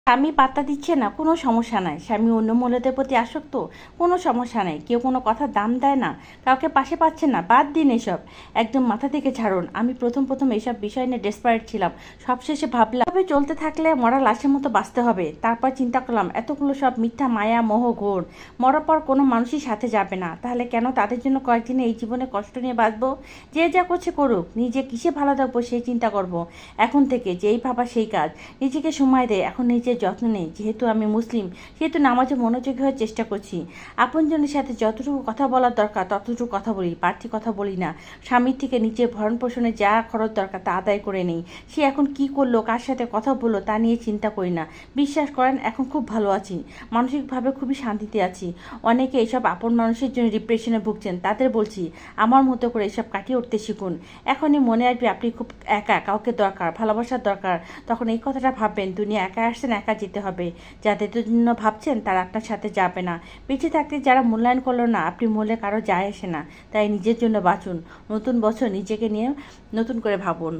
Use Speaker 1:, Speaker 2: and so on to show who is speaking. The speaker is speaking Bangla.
Speaker 1: স্বামী পাত্তা দিচ্ছে না, কোনো সমস্যা নাই। স্বামী অন্য মহিলাদের প্রতি আসক্ত, কোনো সমস্যা নাই। কেউ কোনো কথার দাম দেয় না, কাউকে পাশে পাচ্ছেন না, বাদ দিন এসব, একদম মাথা থেকে ঝাড়ুন। আমি প্রথম প্রথম এইসব বিষয় নিয়ে ডেসপারেট ছিলাম, সবশেষে ভাবলাম তবে চলতে থাকলে মরা লাশের মতো বাঁচতে হবে। তারপর চিন্তা করলাম এতগুলো সব মিথ্যা মায়া মোহ ঘোর, মরার পর কোনো মানুষই সাথে যাবে না, তাহলে কেন তাদের জন্য কয়েকদিনে এই জীবনে কষ্ট নিয়ে বাঁচবো? যে যা করছে করুক, নিজে কিসে ভালো থাকবো সেই চিন্তা করব। এখন থেকে যেই ভাবা সেই কাজ। নিজেকে সময় দে, এখন নিজের যত্ন নেই। যেহেতু আমি মুসলিম, সেহেতু নামাজে মনোযোগী হওয়ার চেষ্টা করছি। আপনজনের সাথে যতটুকু কথা বলার দরকার ততটুকু কথা বলি, বাড়তি কথা বলি না। স্বামীর থেকে নিজের ভরণ পোষণে যা খরচ দরকার তা আদায় করে নেই। সে এখন কি করলো, কার সাথে কথা বললো তা নিয়ে চিন্তা করি না। বিশ্বাস করেন এখন খুব ভালো আছি, মানসিকভাবে খুবই শান্তিতে আছি। অনেকে এইসব আপন মানুষের জন্য ডিপ্রেশনে ভুগছেন, তাদের বলছি আমার মতো করে এসব কাটিয়ে উঠতে শিখুন। এখনই মনে আসবে আপনি খুব একা, কাউকে দরকার, ভালোবাসার দরকার, তখন এই কথাটা ভাববেন দুনিয়া একা আসছেন, একা যেতে হবে। যাদের জন্য ভাবছেন তারা আপনার সাথে যাবে না। বেঁচে থাকতে যারা মূল্যায়ন করলো না, আপনি মূল্যে কারো যায় আসে না। তাই নিজের জন্য বাঁচুন। নতুন বছর নিজেকে নিয়ে নতুন করে ভাবুন।